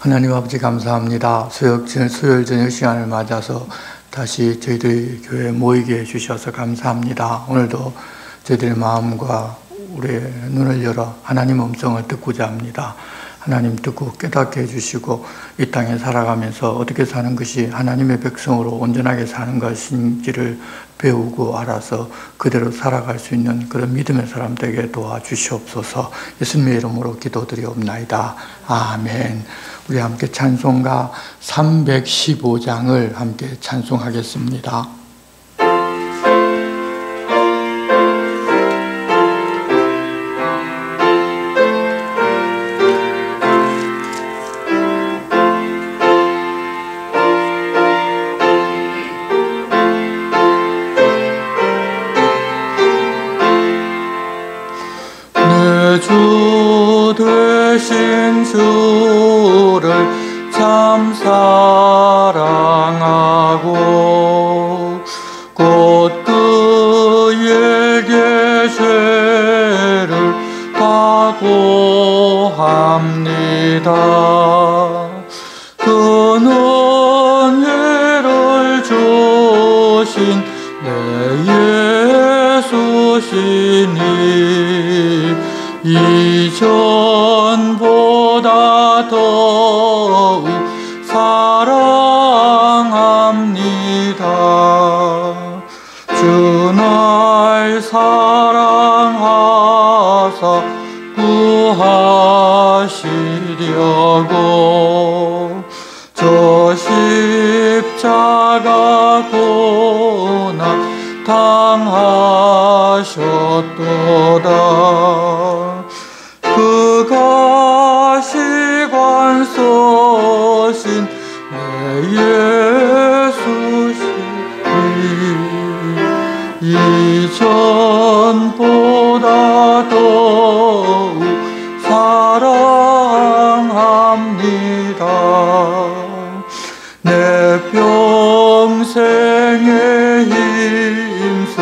하나님 아버지 감사합니다. 수요일 저녁 시간을 맞아서 다시 저희들이 교회에 모이게 해주셔서 감사합니다. 오늘도 저희들의 마음과 우리의 눈을 열어 하나님 음성을 듣고자 합니다. 하나님 듣고 깨닫게 해주시고 이 땅에 살아가면서 어떻게 사는 것이 하나님의 백성으로 온전하게 사는 것인지를 배우고 알아서 그대로 살아갈 수 있는 그런 믿음의 사람 되게 도와주시옵소서. 예수님의 이름으로 기도드리옵나이다. 아멘. 우리 함께 찬송가 315장을 함께 찬송하겠습니다. 내 주 되신 주를 참 사랑하고 곧 그에게 죄를 각오합니다. 그 은혜를 주신 내 예수시니 이전보다 더욱 사랑합니다. 주 날 사랑하사 구하시려고 저 십자가 고난 당하셨도다. 그가 시관 서신 내 예수시니 이전보다 더욱 사랑합니다. 내 평생에 힘쓸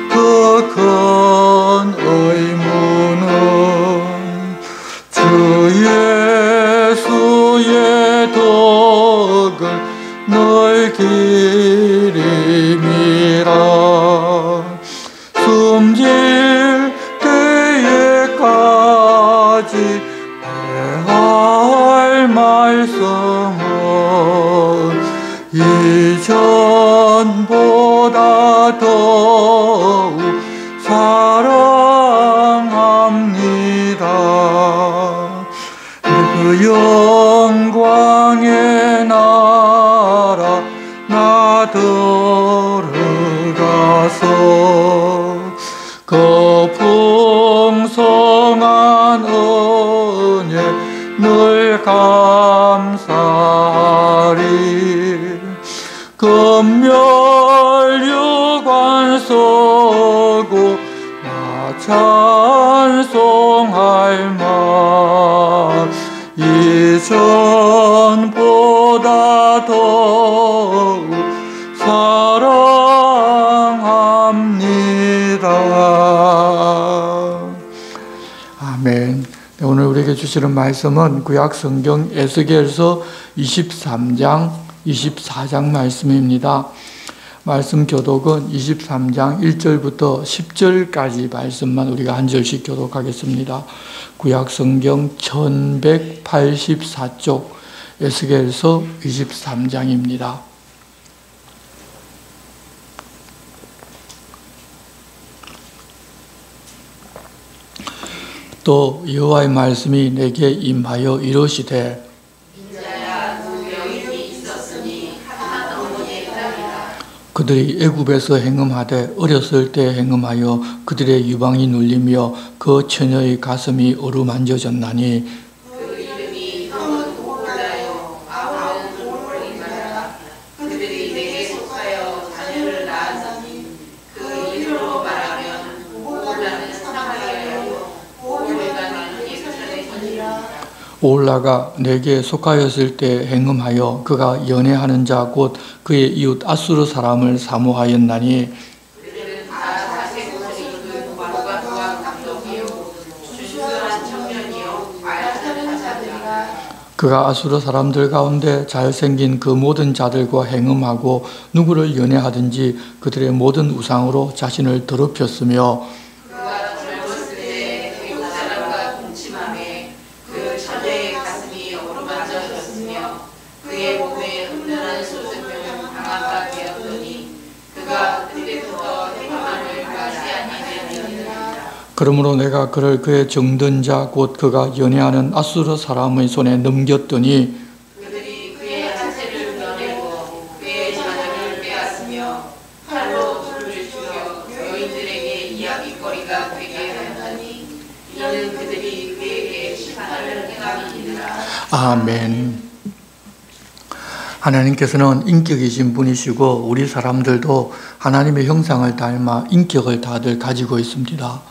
그 큰 의무는 주 예수의 덕을 늘 기림이라. 숨질 때에까지 대할 말씀은 이전보다 더욱 사랑합니다. 그 영광의 나라 나 들어가서 그 풍성한 은혜 늘 감사하리. 금멸유관 서고 나 찬송할 만 이전보다 더욱 사랑합니다. 아멘. 오늘 우리에게 주시는 말씀은 구약성경 에스겔서 23장 24장 말씀입니다. 말씀 교독은 23장 1절부터 10절까지 말씀만 우리가 한 절씩 교독하겠습니다. 구약성경 1184쪽 에스겔서 23장입니다. 또 여호와의 말씀이 내게 임하여 이르시되 그들이 애굽에서 행음하되 어렸을 때 행음하여 그들의 유방이 눌리며 그 처녀의 가슴이 어루만져졌나니 그 이름이 형은 오홀라요 아우는 오홀이마라. 그들이 내게 속하여 자녀를 낳았으니 그 이름으로 말하면 오홀라는 사마리아요 오홀가는 이스라엘이니라. 오홀라가 내게 속하였을 때 행음하여 그가 연애하는 자 곧 그의 이웃 아수르 사람을 사모하였나니 그들은 다 자색 옷을 입은 고관과 감독이요 주술한 청년이요 말하는 자들이라. 그가 아수르 사람들 가운데 잘생긴 그 모든 자들과 행음하고 누구를 연애하든지 그들의 모든 우상으로 자신을 더럽혔으며 그가 젊었을 때 외국 사람과 동침함에 그 처녀의 가슴이 어루만져졌으며 그의 몸에 흠난한 소생명은 강한 바 되었더니 그가 그때부터 행함을 가지 아니하게 되었느니라. 그러므로 내가 그를 그의 정든 자 곧 그가 연애하는 아수르 사람의 손에 넘겼더니 그들이 그의 한채를 밀어내고 그의 자녀를 빼앗으며 칼로 그를 죽여 여인들에게 이야기거리가 되게 하였더니 이는 그들이 그에게 심판을 행함이니라. 아멘. 하나님께서는 인격이신 분이시고 우리 사람들도 하나님의 형상을 닮아 인격을 다들 가지고 있습니다.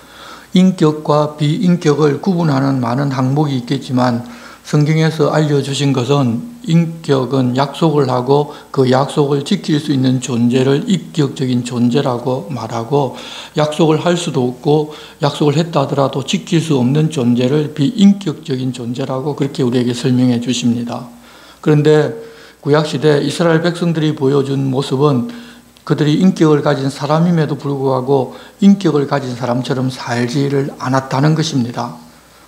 인격과 비인격을 구분하는 많은 항목이 있겠지만 성경에서 알려주신 것은 인격은 약속을 하고 그 약속을 지킬 수 있는 존재를 인격적인 존재라고 말하고 약속을 할 수도 없고 약속을 했다 하더라도 지킬 수 없는 존재를 비인격적인 존재라고 그렇게 우리에게 설명해 주십니다. 그런데 구약시대 이스라엘 백성들이 보여준 모습은 그들이 인격을 가진 사람임에도 불구하고 인격을 가진 사람처럼 살지를 않았다는 것입니다.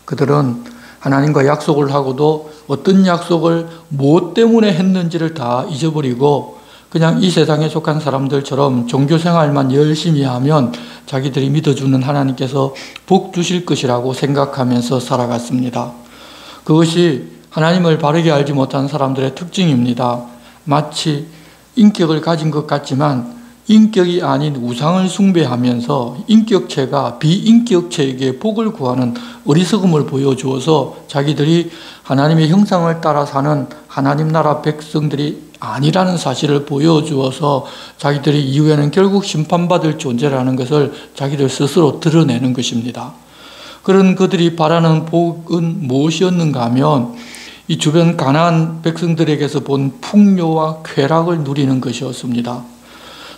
그들은 하나님과 약속을 하고도 어떤 약속을 무엇 때문에 했는지를 다 잊어버리고 그냥 이 세상에 속한 사람들처럼 종교생활만 열심히 하면 자기들이 믿어주는 하나님께서 복 주실 것이라고 생각하면서 살아갔습니다. 그것이 하나님을 바르게 알지 못한 사람들의 특징입니다. 마치 인격을 가진 것 같지만 인격이 아닌 우상을 숭배하면서 인격체가 비인격체에게 복을 구하는 어리석음을 보여주어서 자기들이 하나님의 형상을 따라 사는 하나님 나라 백성들이 아니라는 사실을 보여주어서 자기들이 이후에는 결국 심판받을 존재라는 것을 자기들 스스로 드러내는 것입니다. 그런 그들이 바라는 복은 무엇이었는가 하면 이 주변 가나안 백성들에게서 본 풍요와 쾌락을 누리는 것이었습니다.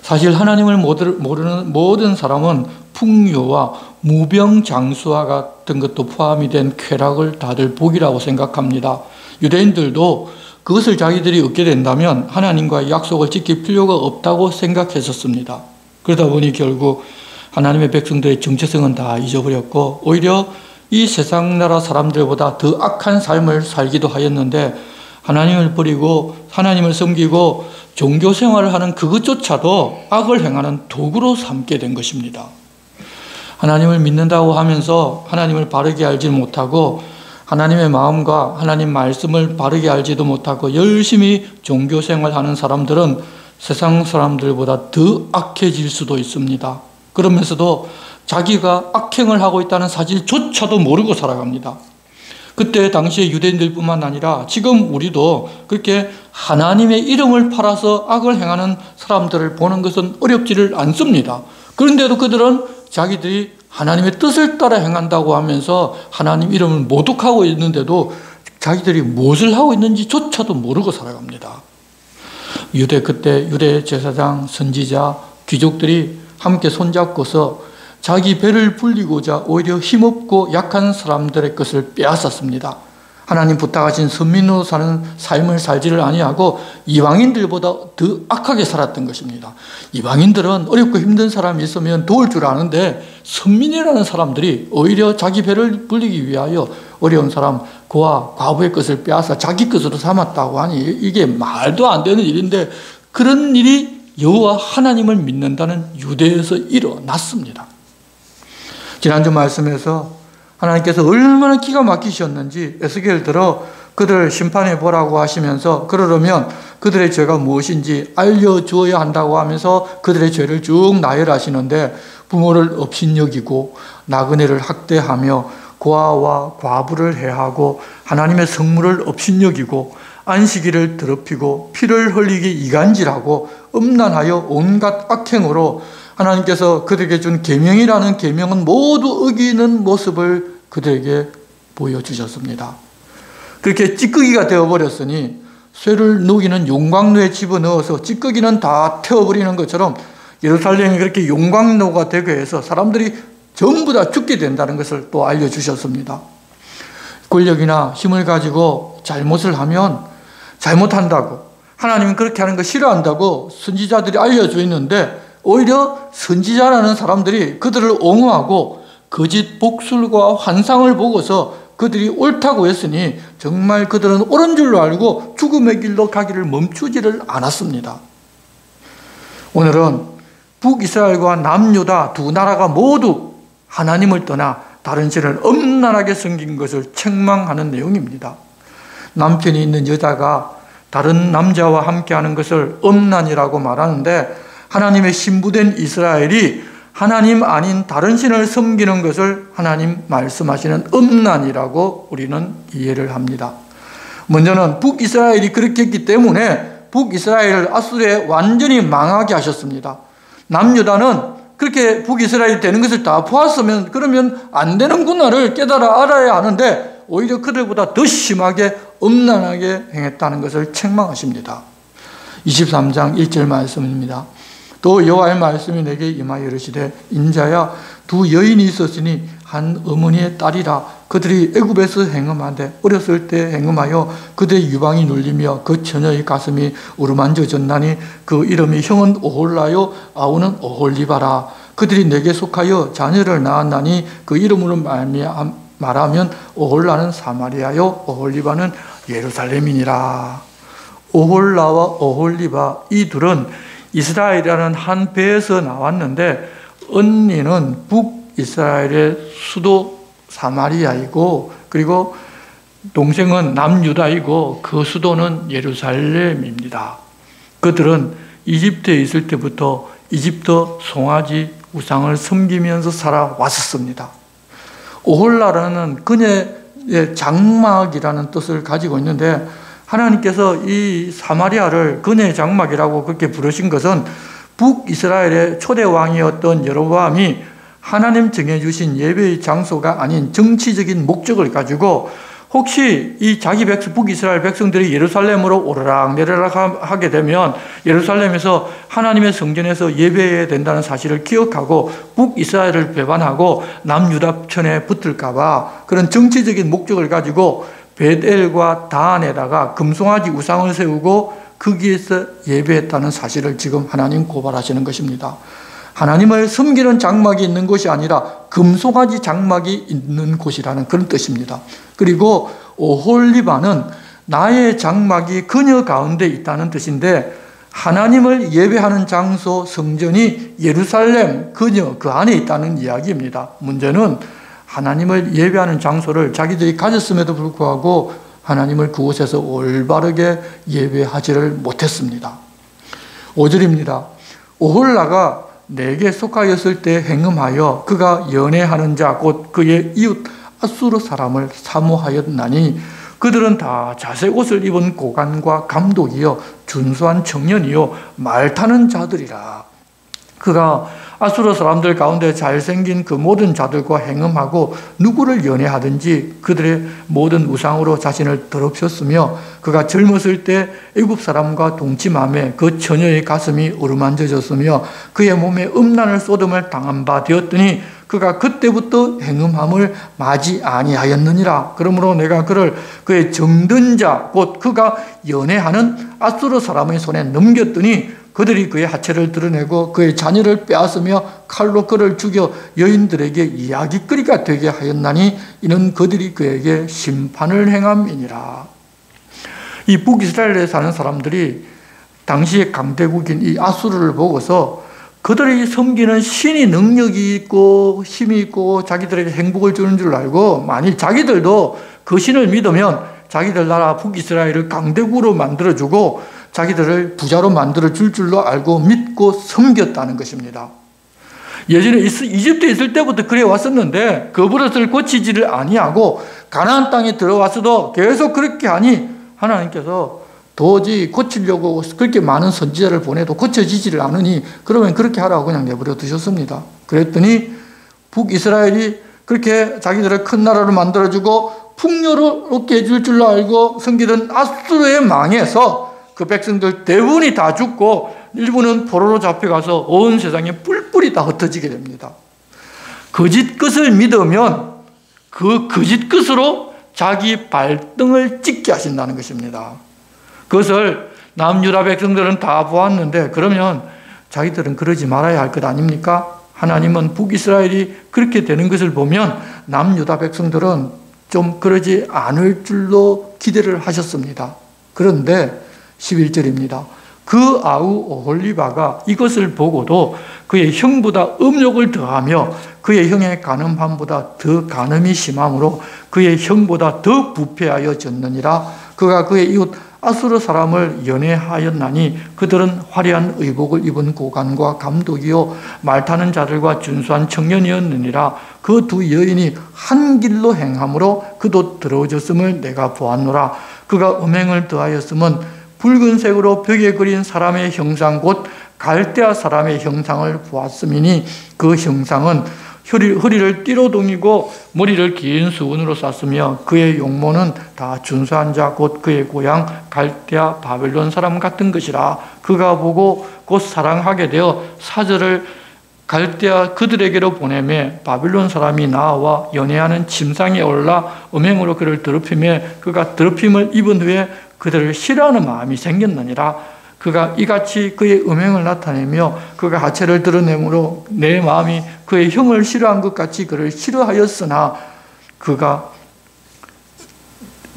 사실 하나님을 모르는 모든 사람은 풍요와 무병장수와 같은 것도 포함이 된 쾌락을 다들 복이라고 생각합니다. 유대인들도 그것을 자기들이 얻게 된다면 하나님과의 약속을 지킬 필요가 없다고 생각했었습니다. 그러다 보니 결국 하나님의 백성들의 정체성은 다 잊어버렸고 오히려 이 세상 나라 사람들보다 더 악한 삶을 살기도 하였는데 하나님을 버리고 하나님을 섬기고 종교 생활을 하는 그것조차도 악을 행하는 도구로 삼게 된 것입니다. 하나님을 믿는다고 하면서 하나님을 바르게 알지 못하고 하나님의 마음과 하나님 말씀을 바르게 알지도 못하고 열심히 종교 생활하는 사람들은 세상 사람들보다 더 악해질 수도 있습니다. 그러면서도 자기가 악행을 하고 있다는 사실조차도 모르고 살아갑니다. 그때 당시에 유대인들뿐만 아니라 지금 우리도 그렇게 하나님의 이름을 팔아서 악을 행하는 사람들을 보는 것은 어렵지를 않습니다. 그런데도 그들은 자기들이 하나님의 뜻을 따라 행한다고 하면서 하나님 이름을 모독하고 있는데도 자기들이 무엇을 하고 있는지조차도 모르고 살아갑니다. 그때 유대 제사장, 선지자, 귀족들이 함께 손잡고서 자기 배를 불리고자 오히려 힘없고 약한 사람들의 것을 빼앗았습니다. 하나님 부탁하신 선민으로 사는 삶을 살지를 아니하고 이방인들보다 더 악하게 살았던 것입니다. 이방인들은 어렵고 힘든 사람이 있으면 도울 줄 아는데 선민이라는 사람들이 오히려 자기 배를 불리기 위하여 어려운 사람, 고아, 과부의 것을 빼앗아 자기 것으로 삼았다고 하니 이게 말도 안 되는 일인데 그런 일이 여호와 하나님을 믿는다는 유대에서 일어났습니다. 지난주 말씀에서 하나님께서 얼마나 기가 막히셨는지 에스겔 들어 그들을 심판해 보라고 하시면서 그러려면 그들의 죄가 무엇인지 알려주어야 한다고 하면서 그들의 죄를 쭉 나열하시는데 부모를 업신여기고 나그네를 학대하며 고아와 과부를 해하고 하나님의 성물을 업신여기고 안식일을 더럽히고 피를 흘리기 이간질하고 음란하여 온갖 악행으로 하나님께서 그들에게 준 계명이라는 계명은 모두 어기는 모습을 그들에게 보여주셨습니다. 그렇게 찌꺼기가 되어버렸으니 쇠를 녹이는 용광로에 집어넣어서 찌꺼기는 다 태워버리는 것처럼 예루살렘이 그렇게 용광로가 되게 해서 사람들이 전부 다 죽게 된다는 것을 또 알려주셨습니다. 권력이나 힘을 가지고 잘못을 하면 잘못한다고, 하나님은 그렇게 하는 거 싫어한다고 선지자들이 알려져 있는데, 오히려 선지자라는 사람들이 그들을 옹호하고 거짓 복술과 환상을 보고서 그들이 옳다고 했으니 정말 그들은 옳은 줄로 알고 죽음의 길로 가기를 멈추지를 않았습니다. 오늘은 북이스라엘과 남유다 두 나라가 모두 하나님을 떠나 다른 신을 엄란하게 섬긴 것을 책망하는 내용입니다. 남편이 있는 여자가 다른 남자와 함께하는 것을 엄란이라고 말하는데, 하나님의 신부된 이스라엘이 하나님 아닌 다른 신을 섬기는 것을 하나님 말씀하시는 엄란이라고 우리는 이해를 합니다. 먼저는 북이스라엘이 그렇게 했기 때문에 북이스라엘을 아수르에 완전히 망하게 하셨습니다. 남유다는 그렇게 북이스라엘이 되는 것을 다 보았으면 그러면 안 되는구나를 깨달아 알아야 하는데, 오히려 그들보다 더 심하게 엄란하게 행했다는 것을 책망하십니다. 23장 1절 말씀입니다. 또 여호와의 말씀이 내게 임하여 이르시되, 인자야, 두 여인이 있었으니 한 어머니의 딸이라. 그들이 애굽에서 행음하되 어렸을 때 행음하여 그들의 유방이 눌리며 그 처녀의 가슴이 어루만져졌나니 그 이름이 형은 오홀라요 아우는 오홀리바라. 그들이 내게 속하여 자녀를 낳았나니 그 이름으로 말하면 오홀라는 사마리아요 오홀리바는 예루살렘이니라. 오홀라와 오홀리바, 이 둘은 이스라엘이라는 한 배에서 나왔는데, 언니는 북이스라엘의 수도 사마리아이고, 그리고 동생은 남유다이고 그 수도는 예루살렘입니다. 그들은 이집트에 있을 때부터 이집트 송아지 우상을 섬기면서 살아왔었습니다. 오홀라라는 그녀의 장막이라는 뜻을 가지고 있는데, 하나님께서 이 사마리아를 그녀의 장막이라고 그렇게 부르신 것은 북이스라엘의 초대 왕이었던 여로보암이 하나님 정해주신 예배의 장소가 아닌 정치적인 목적을 가지고, 혹시 이 자기 북이스라엘 백성들이 예루살렘으로 오르락내리락 하게 되면 예루살렘에서 하나님의 성전에서 예배해야 된다는 사실을 기억하고 북이스라엘을 배반하고 남유다 편에 붙을까 봐 그런 정치적인 목적을 가지고 베델과 다안에다가 금송아지 우상을 세우고 거기에서 예배했다는 사실을 지금 하나님 고발하시는 것입니다. 하나님을 섬기는 장막이 있는 곳이 아니라 금송아지 장막이 있는 곳이라는 그런 뜻입니다. 그리고 오홀리바는 나의 장막이 그녀 가운데 있다는 뜻인데, 하나님을 예배하는 장소 성전이 예루살렘 그녀 그 안에 있다는 이야기입니다. 문제는 하나님을 예배하는 장소를 자기들이 가졌음에도 불구하고 하나님을 그곳에서 올바르게 예배하지를 못했습니다. 5절입니다. 오홀라가 내게 속하였을 때 행음하여 그가 연애하는 자 곧 그의 이웃 아수르 사람을 사모하였나니, 그들은 다 자색 옷을 입은 고관과 감독이요 준수한 청년이요 말 타는 자들이라. 그가 아수르 사람들 가운데 잘생긴 그 모든 자들과 행음하고 누구를 연애하든지 그들의 모든 우상으로 자신을 더럽혔으며, 그가 젊었을 때 애굽 사람과 동침함에 그 처녀의 가슴이 어루만져졌으며 그의 몸에 음란을 쏟음을 당한 바 되었더니 그가 그때부터 행음함을 마지 아니하였느니라. 그러므로 내가 그를 그의 정든 자 곧 그가 연애하는 아수르 사람의 손에 넘겼더니 그들이 그의 하체를 드러내고 그의 자녀를 빼앗으며 칼로 그를 죽여 여인들에게 이야기거리가 되게 하였나니 이는 그들이 그에게 심판을 행함이니라. 이 북이스라엘에 사는 사람들이 당시의 강대국인 이 아수르를 보고서 그들이 섬기는 신이 능력이 있고 힘이 있고 자기들에게 행복을 주는 줄 알고, 만일 자기들도 그 신을 믿으면 자기들 나라 북이스라엘을 강대국으로 만들어주고 자기들을 부자로 만들어줄 줄로 알고 믿고 섬겼다는 것입니다. 예전에 이집트에 있을 때부터 그래 왔었는데 그 버릇을 고치지를 아니하고 가나안 땅에 들어와서도 계속 그렇게 하니 하나님께서 도저히 고치려고 그렇게 많은 선지자를 보내도 고쳐지지를 않으니 그러면 그렇게 하라고 그냥 내버려 두셨습니다. 그랬더니 북이스라엘이 그렇게 자기들을 큰 나라로 만들어주고 풍요롭게 해줄 줄로 알고 섬기던 아수르에 망해서 그 백성들 대부분이 다 죽고 일부는 포로로 잡혀가서 온 세상에 뿔뿔이 다 흩어지게 됩니다. 거짓 것을 믿으면 그 거짓 것으로 자기 발등을 찍게 하신다는 것입니다. 그것을 남유다 백성들은 다 보았는데 그러면 자기들은 그러지 말아야 할 것 아닙니까? 하나님은 북이스라엘이 그렇게 되는 것을 보면 남유다 백성들은 좀 그러지 않을 줄로 기대를 하셨습니다. 그런데 11절입니다. 그 아우 오홀리바가 이것을 보고도 그의 형보다 음욕을 더하며 그의 형의 간음함보다 더 간음이 심함으로 그의 형보다 더 부패하여 졌느니라. 그가 그의 이웃 아수르 사람을 연애하였나니 그들은 화려한 의복을 입은 고관과 감독이요 말 타는 자들과 준수한 청년이었느니라. 그 두 여인이 한 길로 행함으로 그도 더러워졌음을 내가 보았노라. 그가 음행을 더하였음은 붉은색으로 벽에 그린 사람의 형상 곧 갈대아 사람의 형상을 보았음이니 그 형상은 허리를 띠로 동이고 머리를 긴 수건으로 쌌으며 그의 용모는 다 준수한 자 곧 그의 고향 갈대아 바벨론 사람 같은 것이라. 그가 보고 곧 사랑하게 되어 사절을 갈대아 그들에게로 보내매 바벨론 사람이 나와 연애하는 침상에 올라 음행으로 그를 더럽히며 그가 더럽힘을 입은 후에 그들을 싫어하는 마음이 생겼느니라. 그가 이같이 그의 음행을 나타내며 그가 하체를 드러내므로 내 마음이 그의 형을 싫어한 것 같이 그를 싫어하였으나 그가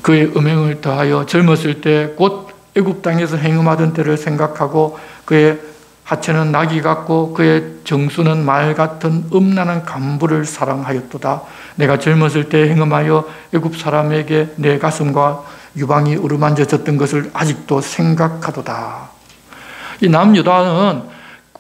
그의 음행을 더하여 젊었을 때 곧 애굽 땅에서 행음하던 때를 생각하고 그의 하체는 나귀 같고 그의 정수는 말 같은 음란한 간부를 사랑하였도다. 내가 젊었을 때 행음하여 애굽 사람에게 내 가슴과 유방이 어루만져졌던 것을 아직도 생각하도다. 이 남유다는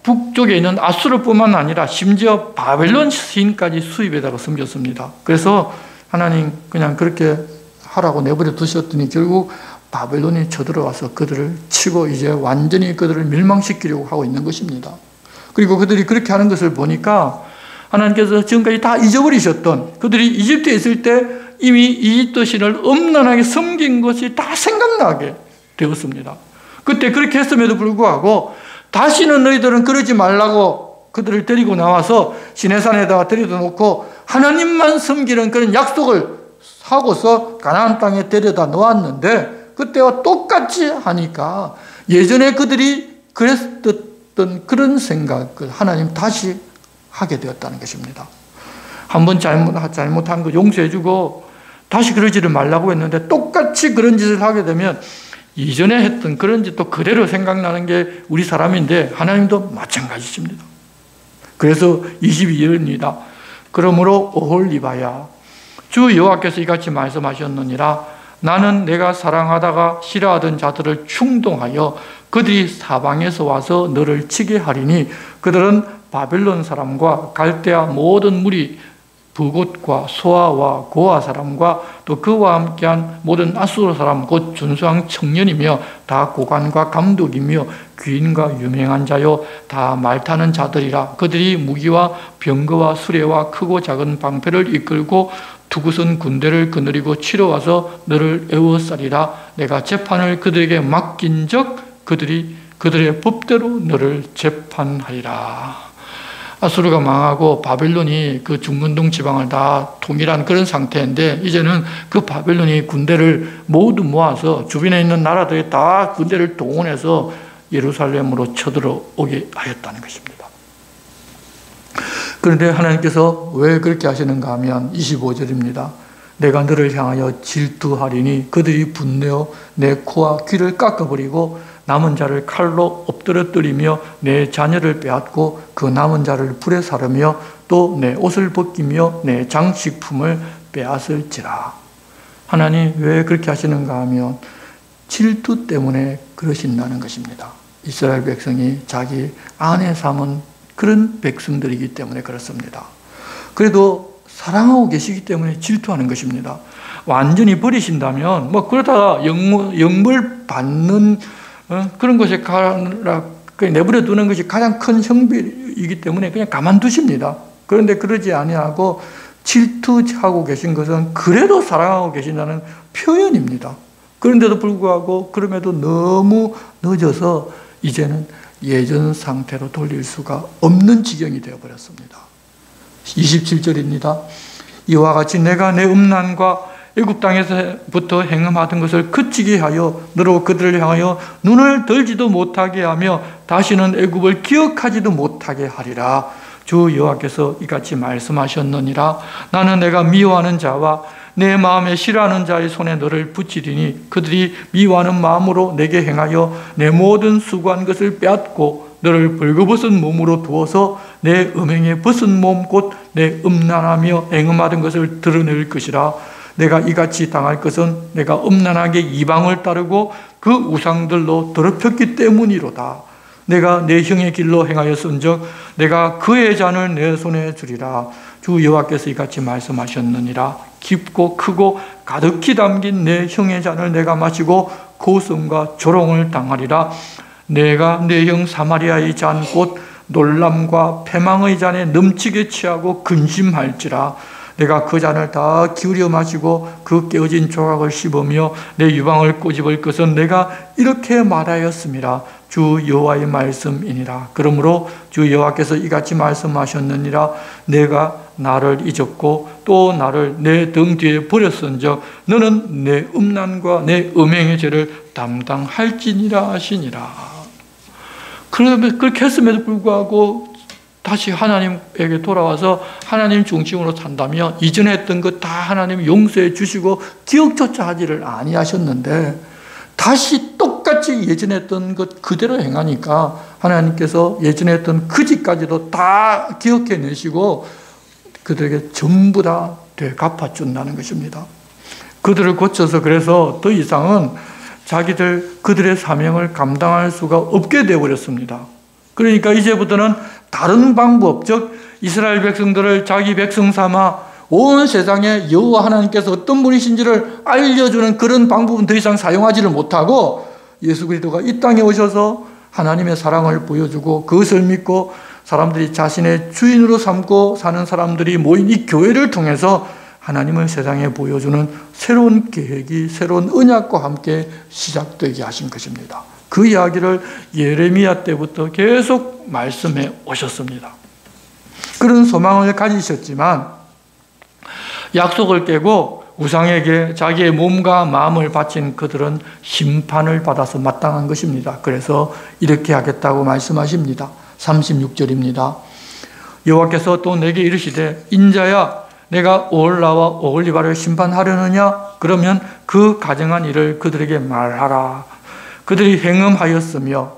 북쪽에 있는 아수르뿐만 아니라 심지어 바벨론 신까지 수입에다가 섬겼습니다. 그래서 하나님 그냥 그렇게 하라고 내버려 두셨더니 결국 바벨론이 쳐들어와서 그들을 치고 이제 완전히 그들을 멸망시키려고 하고 있는 것입니다. 그리고 그들이 그렇게 하는 것을 보니까 하나님께서 지금까지 다 잊어버리셨던 그들이 이집트에 있을 때 이미 이집트 신을 엄란하게 섬긴 것이 다 생각나게 되었습니다. 그때 그렇게 했음에도 불구하고 다시는 너희들은 그러지 말라고 그들을 데리고 나와서 시내산에다가 데려다 놓고 하나님만 섬기는 그런 약속을 하고서 가나안 땅에 데려다 놓았는데 그때와 똑같이 하니까 예전에 그들이 그랬던 그런 생각을 하나님 다시 하게 되었다는 것입니다. 한번 잘못한 거 용서해주고 다시 그러지를 말라고 했는데 똑같이 그런 짓을 하게 되면 이전에 했던 그런 짓도 그대로 생각나는 게 우리 사람인데 하나님도 마찬가지십니다. 그래서 22절입니다. 그러므로 오홀리바야 주 여호와께서 이같이 말씀하셨느니라. 나는 내가 사랑하다가 싫어하던 자들을 충동하여 그들이 사방에서 와서 너를 치게 하리니 그들은 바벨론 사람과 갈대아 모든 무리 부곳과 소아와 고아 사람과 또 그와 함께한 모든 아수르 사람 곧 준수한 청년이며 다 고관과 감독이며 귀인과 유명한 자요 다 말타는 자들이라. 그들이 무기와 병거와 수레와 크고 작은 방패를 이끌고 두구선 군대를 거느리고 치러 와서 너를 에워싸리라. 내가 재판을 그들에게 맡긴 적 그들이 그들의 법대로 너를 재판하리라. 아수르가 망하고 바벨론이 그 중근동 지방을 다 통일한 그런 상태인데 이제는 그 바벨론이 군대를 모두 모아서 주변에 있는 나라들이 다 군대를 동원해서 예루살렘으로 쳐들어오게 하였다는 것입니다. 그런데 하나님께서 왜 그렇게 하시는가 하면 25절입니다. 내가 너를 향하여 질투하리니 그들이 분내어 내 코와 귀를 깎아버리고 남은 자를 칼로 엎드러뜨리며 내 자녀를 빼앗고 그 남은 자를 불에 사르며 또 내 옷을 벗기며 내 장식품을 빼앗을지라. 하나님 왜 그렇게 하시는가 하면 질투 때문에 그러신다는 것입니다. 이스라엘 백성이 자기 안에 삼은 그런 백성들이기 때문에 그렇습니다. 그래도 사랑하고 계시기 때문에 질투하는 것입니다. 완전히 버리신다면 그러다가 영벌 받는 그런 것에 내버려 두는 것이 가장 큰 형벌이기 때문에 그냥 가만두십니다. 그런데 그러지 아니하고 질투하고 계신 것은 그래도 사랑하고 계신다는 표현입니다. 그런데도 불구하고 그럼에도 너무 늦어서 이제는 예전 상태로 돌릴 수가 없는 지경이 되어버렸습니다. 27절입니다. 이와 같이 내가 내 음란과 애굽 땅에서부터 행함하던 것을 그치게 하여 너로 그들을 향하여 눈을 들지도 못하게 하며 다시는 애굽을 기억하지도 못하게 하리라. 주 여호와께서 이같이 말씀하셨느니라. 나는 내가 미워하는 자와 내 마음에 싫어하는 자의 손에 너를 붙이리니 그들이 미워하는 마음으로 내게 행하여 내 모든 수고한 것을 빼앗고 너를 벌거벗은 몸으로 두어서 내 음행에 벗은 몸 곧 내 음란하며 행음하던 것을 드러낼 것이라. 내가 이같이 당할 것은 내가 음란하게 이방을 따르고 그 우상들로 더럽혔기 때문이로다. 내가 내 형의 길로 행하였은즉 내가 그의 잔을 내 손에 주리라. 주 여호와께서 이같이 말씀하셨느니라. 깊고 크고 가득히 담긴 내 형의 잔을 내가 마시고 고성과 조롱을 당하리라. 내가 내 형 사마리아의 잔 곧 놀람과 패망의 잔에 넘치게 취하고 근심할지라. 내가 그 잔을 다 기울여 마시고 그 깨어진 조각을 씹으며 내 유방을 꼬집을 것은 내가 이렇게 말하였음이라. 주 여호와의 말씀이니라. 그러므로 주 여호와께서 이같이 말씀하셨느니라. 내가 나를 잊었고 또 나를 내 등 뒤에 버렸은즉 너는 내 음란과 내 음행의 죄를 담당할지니라 하시니라. 그러면 그렇게 했음에도 불구하고 다시 하나님에게 돌아와서 하나님 중심으로 산다면 이전에 했던 것 다 하나님 용서해 주시고 기억조차 하지를 아니하셨는데 다시 똑같이 예전에 했던 것 그대로 행하니까 하나님께서 예전에 했던 그 짓까지도 다 기억해내시고 그들에게 전부 다 되갚아준다는 것입니다. 그들을 고쳐서 그래서 더 이상은 그들의 사명을 감당할 수가 없게 되어버렸습니다. 그러니까 이제부터는 다른 방법, 즉 이스라엘 백성들을 자기 백성 삼아 온 세상에 여호와 하나님께서 어떤 분이신지를 알려주는 그런 방법은 더 이상 사용하지를 못하고 예수 그리스도가 이 땅에 오셔서 하나님의 사랑을 보여주고 그것을 믿고 사람들이 자신의 주인으로 삼고 사는 사람들이 모인 이 교회를 통해서 하나님을 세상에 보여주는 새로운 계획이 새로운 언약과 함께 시작되게 하신 것입니다. 그 이야기를 예레미야 때부터 계속 말씀해 오셨습니다. 그런 소망을 가지셨지만 약속을 깨고 우상에게 자기의 몸과 마음을 바친 그들은 심판을 받아서 마땅한 것입니다. 그래서 이렇게 하겠다고 말씀하십니다. 36절입니다. 여호와께서 또 내게 이르시되 인자야 내가 오홀라와 오홀리바를 심판하려느냐? 그러면 그 가정한 일을 그들에게 말하라. 그들이 행음하였으며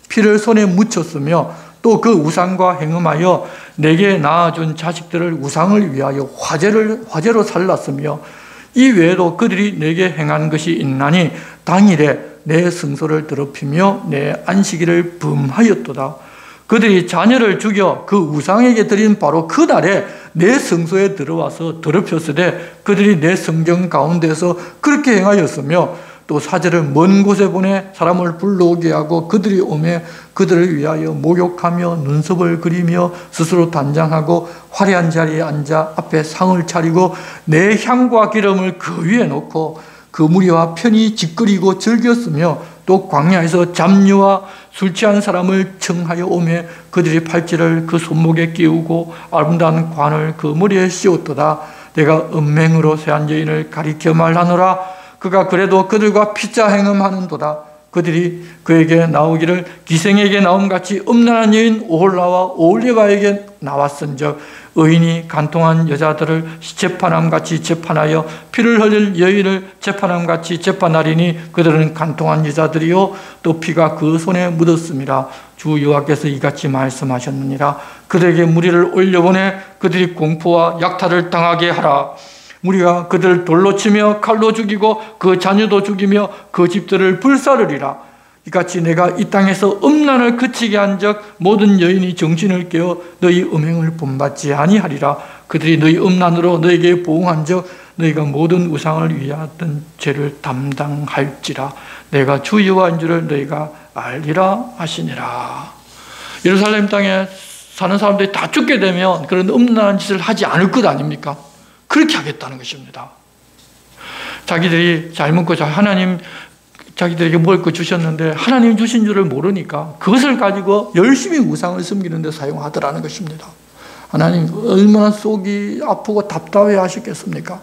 피를 손에 묻혔으며 또 그 우상과 행음하여 내게 낳아준 자식들을 우상을 위하여 화제로 살랐으며 이 외에도 그들이 내게 행한 것이 있나니 당일에 내 성소를 더럽히며 내 안식일을 범하였도다. 그들이 자녀를 죽여 그 우상에게 드린 바로 그 날에 내 성소에 들어와서 더럽혔으되 그들이 내 성경 가운데서 그렇게 행하였으며 또 사제를 먼 곳에 보내 사람을 불러오게 하고 그들이 오매 그들을 위하여 목욕하며 눈썹을 그리며 스스로 단장하고 화려한 자리에 앉아 앞에 상을 차리고 내 향과 기름을 그 위에 놓고 그 무리와 편히 짓거리고 즐겼으며 또 광야에서 잡류와 술 취한 사람을 청하여 오매 그들이 팔찌를 그 손목에 끼우고 아름다운 관을 그 머리에 씌웠도다. 내가 은맹으로 세한 여인을 가리켜 말하노라. 그가 그래도 그들과 피자 행음하는도다. 그들이 그에게 나오기를 기생에게 나옴같이 음란한 여인 오홀라와 오홀리바에게 나왔은즉 의인이 간통한 여자들을 재판함같이 재판하여 피를 흘릴 여인을 재판함같이 재판하리니 그들은 간통한 여자들이요 또 피가 그 손에 묻었음이라. 주 여호와께서 이같이 말씀하셨느니라. 그들에게 무리를 올려보내 그들이 공포와 약탈을 당하게 하라. 무리가 그들을 돌로 치며 칼로 죽이고 그 자녀도 죽이며 그 집들을 불사르리라. 이같이 내가 이 땅에서 음란을 그치게 한즉 모든 여인이 정신을 깨어 너희 음행을 본받지 아니하리라. 그들이 너희 음란으로 너에게 보응한즉 너희가 모든 우상을 위하던 죄를 담당할지라. 내가 주 여호와인 줄을 너희가 알리라 하시니라. 예루살렘 땅에 사는 사람들이 다 죽게 되면 그런 음란한 짓을 하지 않을 것 아닙니까? 그렇게 하겠다는 것입니다. 자기들이 잘 먹고 하나님 자기들에게 먹을 거 주셨는데 하나님 주신 줄을 모르니까 그것을 가지고 열심히 우상을 섬기는 데 사용하더라는 것입니다. 하나님 얼마나 속이 아프고 답답해 하셨겠습니까?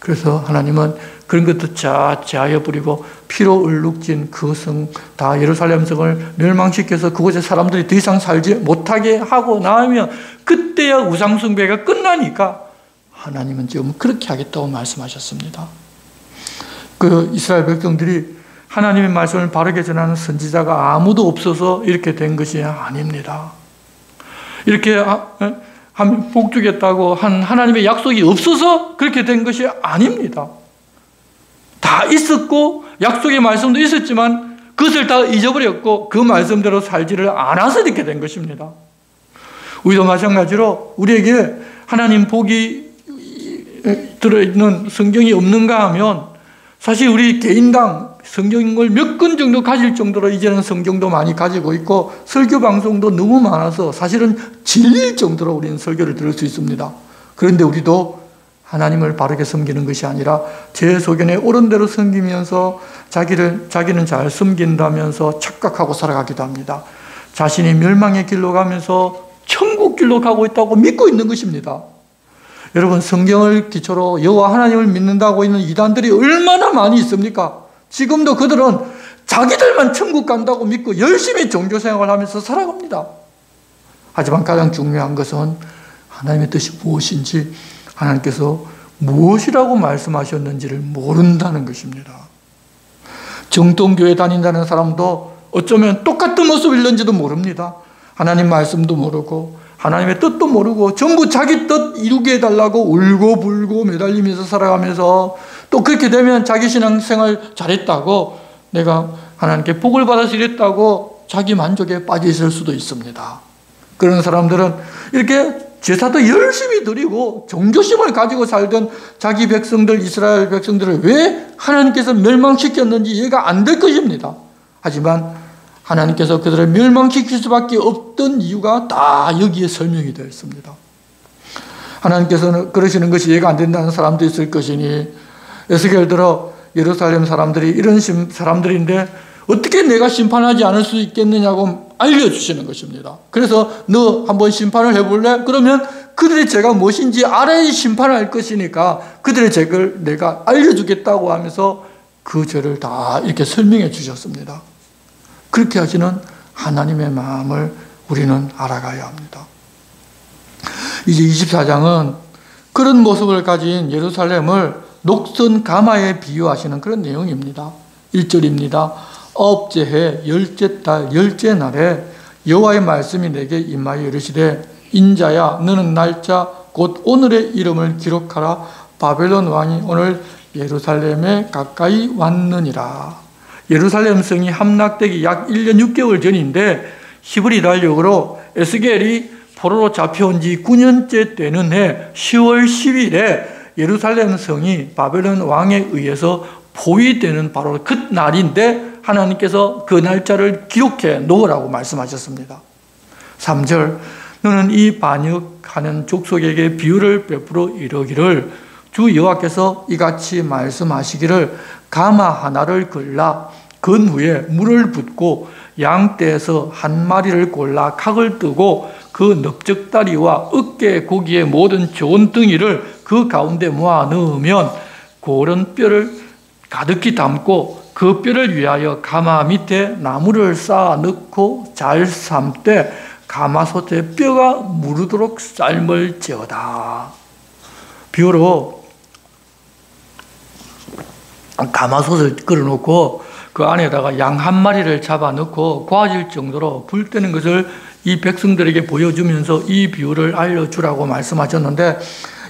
그래서 하나님은 그런 것도 제하여 버리고 피로 얼룩진 그 성, 다 예루살렘 성을 멸망시켜서 그곳에 사람들이 더 이상 살지 못하게 하고 나면 그때야 우상숭배가 끝나니까 하나님은 지금 그렇게 하겠다고 말씀하셨습니다. 그 이스라엘 백성들이 하나님의 말씀을 바르게 전하는 선지자가 아무도 없어서 이렇게 된 것이 아닙니다. 이렇게 복주겠다고 한 하나님의 약속이 없어서 그렇게 된 것이 아닙니다. 다 있었고 약속의 말씀도 있었지만 그것을 다 잊어버렸고 그 말씀대로 살지를 않아서 이렇게 된 것입니다. 우리도 마찬가지로 우리에게 하나님 복이 들어있는 성경이 없는가 하면 사실 우리 개인당 성경을 몇 권 정도 가질 정도로 이제는 성경도 많이 가지고 있고 설교 방송도 너무 많아서 사실은 질릴 정도로 우리는 설교를 들을 수 있습니다. 그런데 우리도 하나님을 바르게 섬기는 것이 아니라 제 소견에 옳은 대로 섬기면서 자기는 잘 섬긴다면서 착각하고 살아가기도 합니다. 자신이 멸망의 길로 가면서 천국 길로 가고 있다고 믿고 있는 것입니다. 여러분, 성경을 기초로 여호와 하나님을 믿는다고 있는 이단들이 얼마나 많이 있습니까? 지금도 그들은 자기들만 천국 간다고 믿고 열심히 종교생활을 하면서 살아갑니다. 하지만 가장 중요한 것은 하나님의 뜻이 무엇인지, 하나님께서 무엇이라고 말씀하셨는지를 모른다는 것입니다. 정통교회 다닌다는 사람도 어쩌면 똑같은 모습일는지도 모릅니다. 하나님 말씀도 모르고 하나님의 뜻도 모르고 전부 자기 뜻 이루게 해달라고 울고불고 매달리면서 살아가면서 또 그렇게 되면 자기 신앙생활 잘했다고, 내가 하나님께 복을 받아서 이랬다고 자기 만족에 빠져 있을 수도 있습니다. 그런 사람들은 이렇게 제사도 열심히 드리고 종교심을 가지고 살던 자기 백성들, 이스라엘 백성들을 왜 하나님께서 멸망시켰는지 이해가 안 될 것입니다. 하지만 하나님께서 그들을 멸망시킬 수밖에 없던 이유가 다 여기에 설명이 되어 있습니다. 하나님께서는 그러시는 것이 이해가 안 된다는 사람도 있을 것이니 에스겔 들어 예루살렘 사람들이 이런 사람들인데 어떻게 내가 심판하지 않을 수 있겠느냐고 알려주시는 것입니다. 그래서 너 한번 심판을 해볼래? 그러면 그들의 죄가 무엇인지 알아야 심판할 것이니까 그들의 죄를 내가 알려주겠다고 하면서 그 죄를 다 이렇게 설명해 주셨습니다. 그렇게 하시는 하나님의 마음을 우리는 알아가야 합니다. 이제 24장은 그런 모습을 가진 예루살렘을 녹슨 가마에 비유하시는 그런 내용입니다. 1절입니다. 아홉째 해 열째 달 열째 날에 여호와의 말씀이 내게 임하여 이르시되 인자야 너는 날짜 곧 오늘의 이름을 기록하라. 바벨론 왕이 오늘 예루살렘에 가까이 왔느니라. 예루살렘 성이 함락되기 약 1년 6개월 전인데 히브리 달력으로 에스겔이 포로로 잡혀온 지 9년째 되는 해 10월 10일에 예루살렘 성이 바벨론 왕에 의해서 포위되는 바로 그 날인데 하나님께서 그 날짜를 기록해 놓으라고 말씀하셨습니다. 3절 너는 이 반역하는 족속에게 비유를 베풀어 이르기를 주 여호와께서 이같이 말씀하시기를 가마 하나를 걸라 건 후에 물을 붓고 양떼에서 한 마리를 골라 각을 뜨고 그 넓적다리와 어깨 고기의 모든 좋은 덩이를 그 가운데 모아 넣으면 고른 뼈를 가득히 담고 그 뼈를 위하여 가마 밑에 나무를 쌓아 넣고 잘 삶되 가마솥에 뼈가 무르도록 삶을지어다. 비유로 가마솥을 끓여놓고 그 안에다가 양 한 마리를 잡아넣고 고아질 정도로 불 때는 것을 이 백성들에게 보여주면서 이 비유를 알려주라고 말씀하셨는데,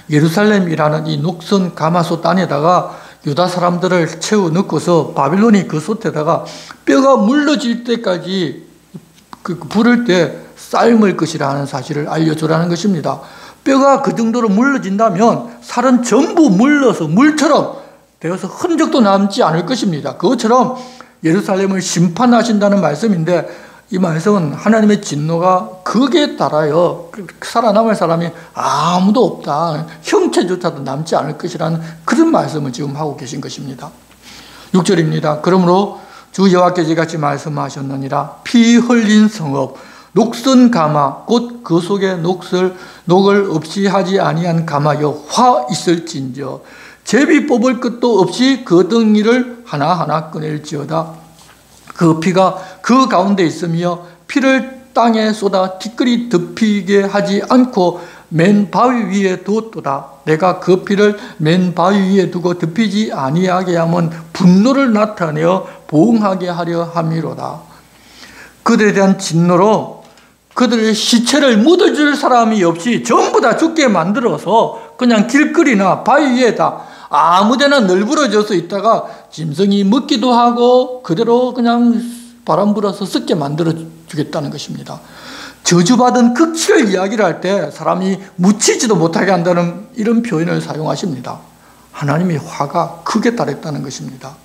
예루살렘이라는 이 녹슨 가마솥 안에다가 유다 사람들을 채워 넣고서 바빌론이 그 솥에다가 뼈가 물러질 때까지 부를 때 삶을 것이라는 사실을 알려주라는 것입니다. 뼈가 그 정도로 물러진다면 살은 전부 물러서 물처럼 되어서 흔적도 남지 않을 것입니다. 그것처럼 예루살렘을 심판하신다는 말씀인데, 이 말씀은 하나님의 진노가 극에 달하여 살아남을 사람이 아무도 없다, 형체조차도 남지 않을 것이라는 그런 말씀을 지금 하고 계신 것입니다. 6절입니다. 그러므로 주 여호와께서 이같이 말씀하셨느니라. 피 흘린 성읍 녹슨 가마 곧 그 속에 녹을 없이 하지 아니한 가마여 화 있을진저 제비 뽑을 것도 없이 그 덩이를 하나하나 꺼낼지어다. 그 피가 그 가운데 있으며 피를 땅에 쏟아 티끌이 덮이게 하지 않고 맨 바위 위에 두었도다. 내가 그 피를 맨 바위 위에 두고 덮이지 아니하게 하면 분노를 나타내어 보응하게 하려 함이로다. 그들에 대한 진노로 그들의 시체를 묻어줄 사람이 없이 전부 다 죽게 만들어서 그냥 길거리나 바위 위에다 아무데나 널브러져서 있다가 짐승이 먹기도 하고 그대로 그냥 바람 불어서 썩게 만들어 주겠다는 것입니다. 저주받은 극치를 이야기를 할 때 사람이 묻히지도 못하게 한다는 이런 표현을 사용하십니다. 하나님의 화가 크게 달했다는 것입니다.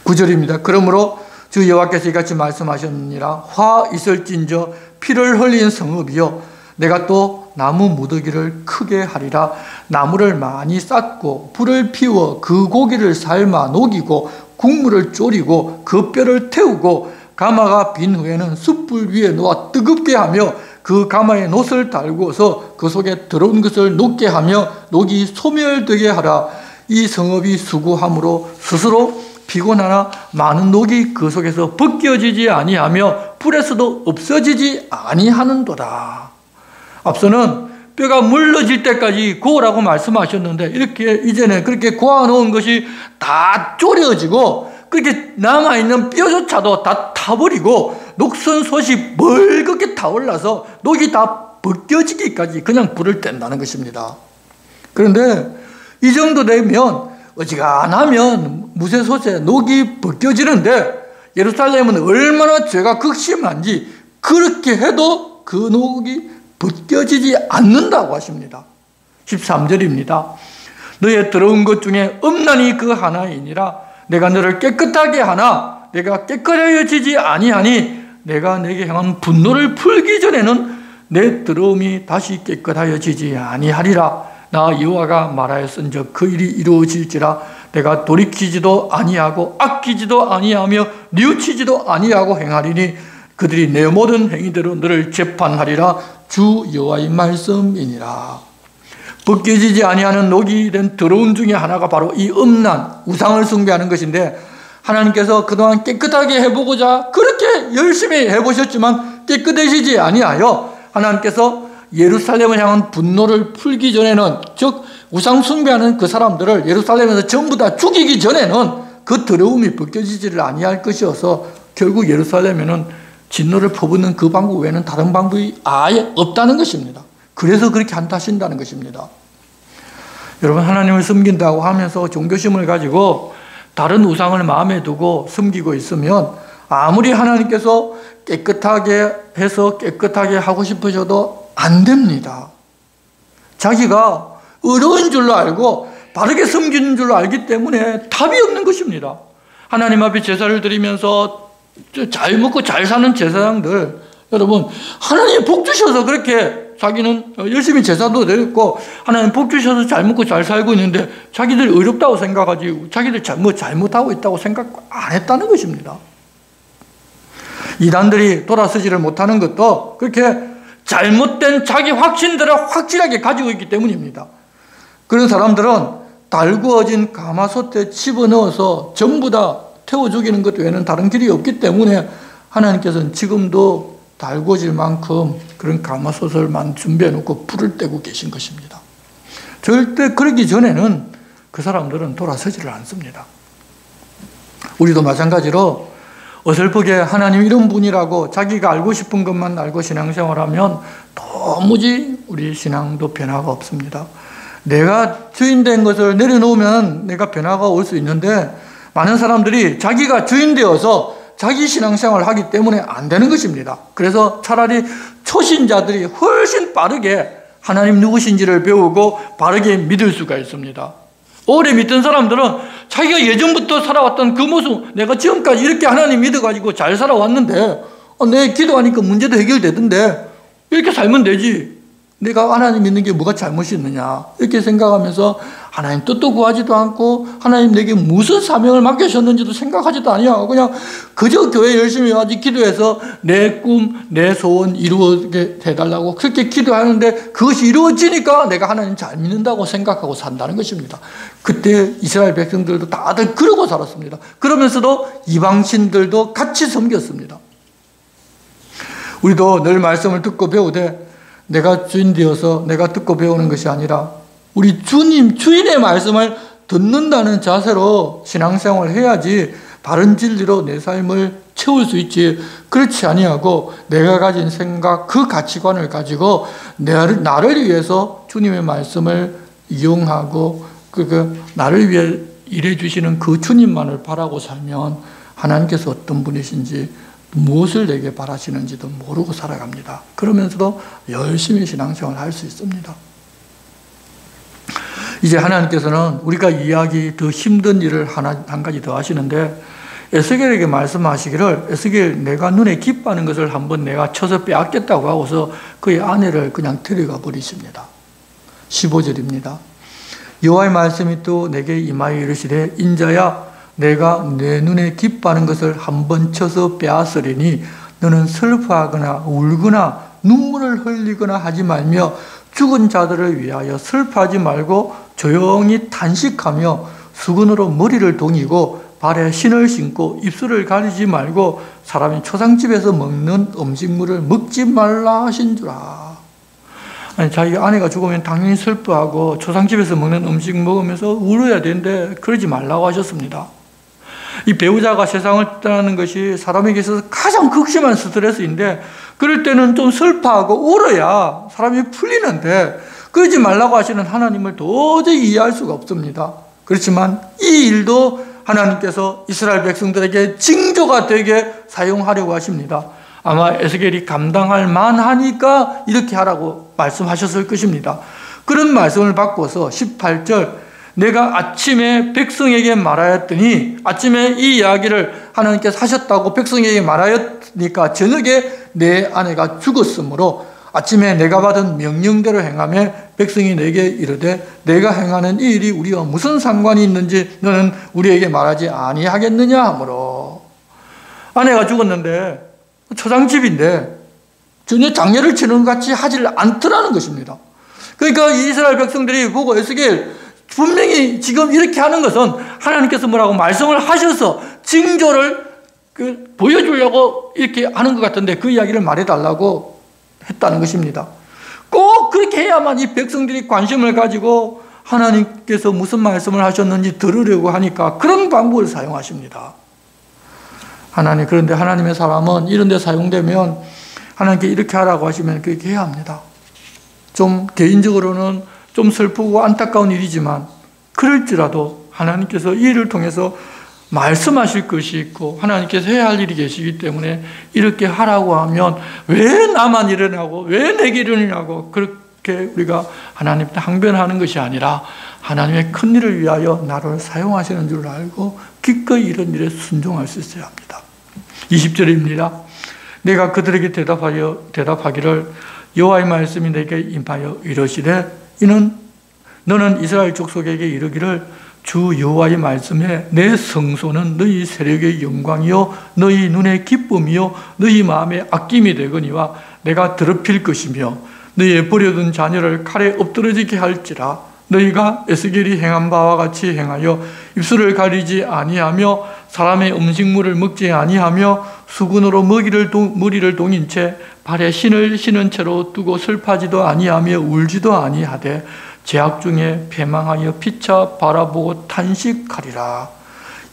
9절입니다. 그러므로 주 여호와께서 이같이 말씀하셨느니라. 화 있을진저 피를 흘린 성읍이요 내가 또 나무 무더기를 크게 하리라. 나무를 많이 쌓고 불을 피워 그 고기를 삶아 녹이고 국물을 졸이고 그 뼈를 태우고 가마가 빈 후에는 숯불 위에 놓아 뜨겁게 하며 그 가마에 놋을 달구어서 그 속에 더러운 것을 녹게 하며 녹이 소멸되게 하라. 이 성읍이 수고함으로 스스로 피곤하나 많은 녹이 그 속에서 벗겨지지 아니하며 불에서도 없어지지 아니하는도다. 앞서는 뼈가 물러질 때까지 구우라고 말씀하셨는데 이렇게 이제는 그렇게 구워놓은 것이 다 졸여지고 그렇게 남아있는 뼈조차도 다 타버리고 녹선솥이 멀겋게 타올라서 녹이 다 벗겨지기까지 그냥 불을 뗀다는 것입니다. 그런데 이 정도 되면 어지간하면 무쇠솥에 녹이 벗겨지는데 예루살렘은 얼마나 죄가 극심한지 그렇게 해도 그 녹이 벗겨지지 않는다고 하십니다. 13절입니다. 너의 더러운 것 중에 음란이 그 하나이니라. 내가 너를 깨끗하게 하나 내가 깨끗해지지 아니하니 내가 내게 향한 분노를 풀기 전에는 내 더러움이 다시 깨끗하여지지 아니하리라. 나 여호와가 말하였은즉 그 일이 이루어질지라. 내가 돌이키지도 아니하고 아끼지도 아니하며 뉘우치지도 아니하고 행하리니 그들이 내 모든 행위대로 너를 재판하리라. 주 여호와의 말씀이니라. 벗겨지지 아니하는 녹이 된 더러움 중에 하나가 바로 이 음란, 우상을 숭배하는 것인데 하나님께서 그동안 깨끗하게 해보고자 그렇게 열심히 해보셨지만 깨끗해지지 아니하여 하나님께서 예루살렘을 향한 분노를 풀기 전에는 즉 우상 숭배하는 그 사람들을 예루살렘에서 전부 다 죽이기 전에는 그 더러움이 벗겨지지를 아니할 것이어서 결국 예루살렘에는 진노를 퍼붓는 그 방법 외에는 다른 방법이 아예 없다는 것입니다. 그래서 그렇게 한다신다는 것입니다. 여러분 하나님을 섬긴다고 하면서 종교심을 가지고 다른 우상을 마음에 두고 섬기고 있으면 아무리 하나님께서 깨끗하게 해서 깨끗하게 하고 싶으셔도 안 됩니다. 자기가 의로운 줄로 알고 바르게 섬기는 줄로 알기 때문에 답이 없는 것입니다. 하나님 앞에 제사를 드리면서 잘 먹고 잘 사는 제사장들 여러분 하나님 복 주셔서 그렇게 자기는 열심히 제사도 드렸고 하나님 복 주셔서 잘 먹고 잘 살고 있는데 자기들 의롭다고 생각하지 자기들 잘못하고 있다고 생각 안 했다는 것입니다. 이단들이 돌아서지를 못하는 것도 그렇게 잘못된 자기 확신들을 확실하게 가지고 있기 때문입니다. 그런 사람들은 달구어진 가마솥에 집어넣어서 전부 다 태워 죽이는 것 외에는 다른 길이 없기 때문에 하나님께서는 지금도 달구어질 만큼 그런 가마솥을 준비해 놓고 불을 떼고 계신 것입니다. 절대 그러기 전에는 그 사람들은 돌아서지를 않습니다. 우리도 마찬가지로 어설프게 하나님 이런 분이라고 자기가 알고 싶은 것만 알고 신앙생활하면 도무지 우리 신앙도 변화가 없습니다. 내가 주인된 것을 내려놓으면 내가 변화가 올 수 있는데 많은 사람들이 자기가 주인되어서 자기 신앙생활을 하기 때문에 안 되는 것입니다. 그래서 차라리 초신자들이 훨씬 빠르게 하나님 누구신지를 배우고 바르게 믿을 수가 있습니다. 오래 믿던 사람들은 자기가 예전부터 살아왔던 그 모습 내가 지금까지 이렇게 하나님 믿어가지고 잘 살아왔는데 내 기도하니까 문제도 해결되던데 이렇게 살면 되지 내가 하나님 믿는 게 뭐가 잘못이 있느냐 이렇게 생각하면서 하나님 뜻도 구하지도 않고 하나님 내게 무슨 사명을 맡기셨는지도 생각하지도 아니하고 그냥 그저 교회 열심히 와서 기도해서 내 꿈, 내 소원 이루어지게 해달라고 그렇게 기도하는데 그것이 이루어지니까 내가 하나님 잘 믿는다고 생각하고 산다는 것입니다. 그때 이스라엘 백성들도 다들 그러고 살았습니다. 그러면서도 이방신들도 같이 섬겼습니다. 우리도 늘 말씀을 듣고 배우되 내가 주인 되어서 내가 듣고 배우는 것이 아니라 우리 주인의 말씀을 듣는다는 자세로 신앙생활을 해야지 바른 진리로 내 삶을 채울 수 있지. 그렇지 아니하고 내가 가진 생각, 그 가치관을 가지고 나를 위해서 주님의 말씀을 이용하고 나를 위해 일해 주시는 그 주님만을 바라고 살면 하나님께서 어떤 분이신지 무엇을 내게 바라시는지도 모르고 살아갑니다. 그러면서도 열심히 신앙생활을 할 수 있습니다. 이제 하나님께서는 우리가 이해하기 더 힘든 일을 한 가지 더 하시는데 에스겔에게 말씀하시기를 에스겔 내가 눈에 기뻐하는 것을 한번 내가 쳐서 빼앗겠다고 하고서 그의 아내를 그냥 데려가 버리십니다. 15절입니다. 여호와의 말씀이 또 내게 임하여 이르시되 인자야 내가 내 눈에 기뻐하는 것을 한번 쳐서 빼앗으리니 너는 슬퍼하거나 울거나 눈물을 흘리거나 하지 말며 죽은 자들을 위하여 슬퍼하지 말고 조용히 탄식하며 수건으로 머리를 동이고 발에 신을 신고 입술을 가리지 말고 사람이 초상집에서 먹는 음식물을 먹지 말라 하신주라. 아니, 자기 아내가 죽으면 당연히 슬퍼하고 초상집에서 먹는 음식 먹으면서 울어야 되는데 그러지 말라고 하셨습니다. 이 배우자가 세상을 떠나는 것이 사람에게 있어서 가장 극심한 스트레스인데 그럴 때는 좀 슬퍼하고 울어야 사람이 풀리는데 그러지 말라고 하시는 하나님을 도저히 이해할 수가 없습니다. 그렇지만 이 일도 하나님께서 이스라엘 백성들에게 징조가 되게 사용하려고 하십니다. 아마 에스겔이 감당할 만하니까 이렇게 하라고 말씀하셨을 것입니다. 그런 말씀을 바꿔서 18절 내가 아침에 백성에게 말하였더니 아침에 이 이야기를 하나님께서 하셨다고 백성에게 말하였으니까 저녁에 내 아내가 죽었으므로 아침에 내가 받은 명령대로 행하며 백성이 내게 이르되 내가 행하는 이 일이 우리와 무슨 상관이 있는지 너는 우리에게 말하지 아니하겠느냐 하므로 아내가 죽었는데 초상집인데 전혀 장례를 치는 것 같이 하질 않더라는 것입니다. 그러니까 이스라엘 백성들이 보고 에스겔 분명히 지금 이렇게 하는 것은 하나님께서 뭐라고 말씀을 하셔서 징조를 보여주려고 이렇게 하는 것 같은데 그 이야기를 말해달라고 했다는 것입니다. 꼭 그렇게 해야만 이 백성들이 관심을 가지고 하나님께서 무슨 말씀을 하셨는지 들으려고 하니까 그런 방법을 사용하십니다. 그런데 하나님의 사람은 이런 데 사용되면 하나님께 이렇게 하라고 하시면 그렇게 해야 합니다. 좀 개인적으로는 좀 슬프고 안타까운 일이지만 그럴지라도 하나님께서 이 일을 통해서 말씀하실 것이 있고 하나님께서 해야 할 일이 계시기 때문에 이렇게 하라고 하면 왜 나만 일어나고 왜 내게 일어나고 그렇게 우리가 하나님께 항변하는 것이 아니라 하나님의 큰 일을 위하여 나를 사용하시는 줄 알고 기꺼이 이런 일에 순종할 수 있어야 합니다. 20절입니다. 내가 그들에게 대답하기를 여호와의 말씀이 내게 임하여 이르시되 너는 이스라엘 족속에게 이르기를 주 여호와의 말씀에 내 성소는 너희 세력의 영광이요 너희 눈의 기쁨이요 너희 마음의 아낌이 되거니와 내가 더럽힐 것이며 너희의 버려둔 자녀를 칼에 엎드러지게 할지라 너희가 에스겔이 행한 바와 같이 행하여 입술을 가리지 아니하며 사람의 음식물을 먹지 아니하며 수건으로 머리를 동인 채 발에 신을 신은 채로 두고 슬퍼하지도 아니하며 울지도 아니하되 죄악 중에 패망하여 피차 바라보고 탄식하리라.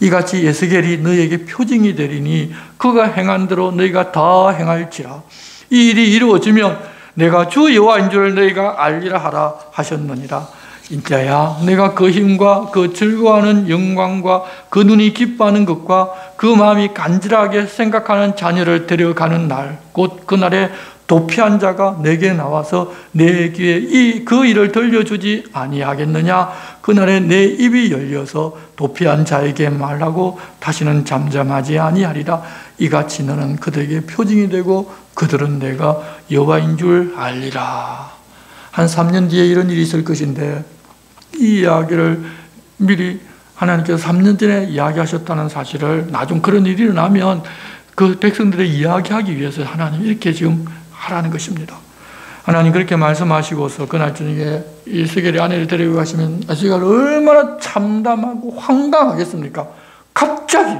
이같이 에스겔이 너희에게 표징이 되리니 그가 행한 대로 너희가 다 행할지라. 이 일이 이루어지면 내가 주 여호와인 줄 너희가 알리라 하라 하셨느니라. 인자야 내가 그 힘과 그 즐거워하는 영광과 그 눈이 기뻐하는 것과 그 마음이 간절하게 생각하는 자녀를 데려가는 날 곧 그날에 도피한 자가 내게 나와서 내 귀에 그 일을 들려주지 아니하겠느냐. 그날에 내 입이 열려서 도피한 자에게 말하고 다시는 잠잠하지 아니하리라. 이같이 너는 그들에게 표징이 되고 그들은 내가 여호와인 줄 알리라. 한 3년 뒤에 이런 일이 있을 것인데 이 이야기를 미리 하나님께서 3년 전에 이야기하셨다는 사실을 나중 그런 일이 일어나면 그 백성들의 이야기하기 위해서 하나님 이렇게 지금 하라는 것입니다. 하나님 그렇게 말씀하시고서 그날 저녁에 에스겔의 아내를 데리고 가시면 에스겔이 얼마나 참담하고 황당하겠습니까? 갑자기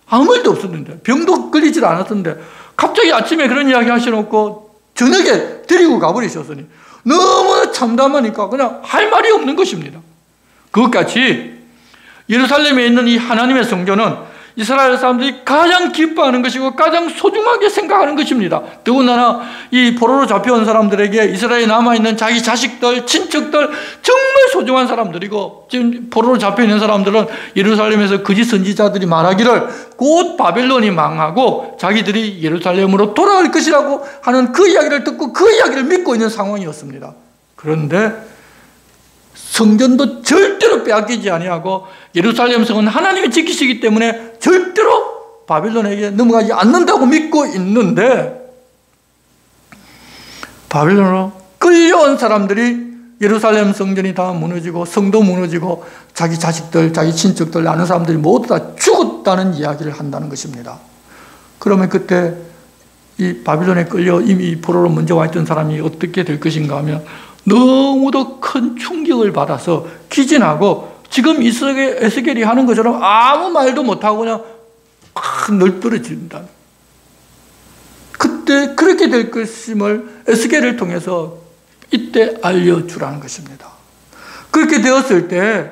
아무 일도 없었는데 병도 걸리질 않았는데 갑자기 아침에 그런 이야기 하셔놓고 저녁에 데리고 가버리셨으니 너무나 참담하니까 그냥 할 말이 없는 것입니다. 그것같이 예루살렘에 있는 이 하나님의 성전은 이스라엘 사람들이 가장 기뻐하는 것이고 가장 소중하게 생각하는 것입니다. 더군다나 이 포로로 잡혀온 사람들에게 이스라엘에 남아있는 자기 자식들, 친척들 정말 소중한 사람들이고 지금 포로로 잡혀있는 사람들은 예루살렘에서 거짓 선지자들이 말하기를 곧 바벨론이 망하고 자기들이 예루살렘으로 돌아갈 것이라고 하는 그 이야기를 듣고 그 이야기를 믿고 있는 상황이었습니다. 그런데 성전도 절대로 빼앗기지 아니하고 예루살렘 성은 하나님이 지키시기 때문에 절대로 바빌론에게 넘어가지 않는다고 믿고 있는데 바빌론으로 끌려온 사람들이 예루살렘 성전이 다 무너지고 성도 무너지고 자기 자식들, 자기 친척들, 아는 사람들이 모두 다 죽었다는 이야기를 한다는 것입니다. 그러면 그때 이 바빌론에 끌려 이미 포로로 먼저 와 있던 사람이 어떻게 될 것인가 하면 너무도 큰 충격을 받아서 기진하고 지금 에스겔이 하는 것처럼 아무 말도 못하고 그냥 널브러진다. 그때 그렇게 될 것임을 에스겔을 통해서 이때 알려주라는 것입니다. 그렇게 되었을 때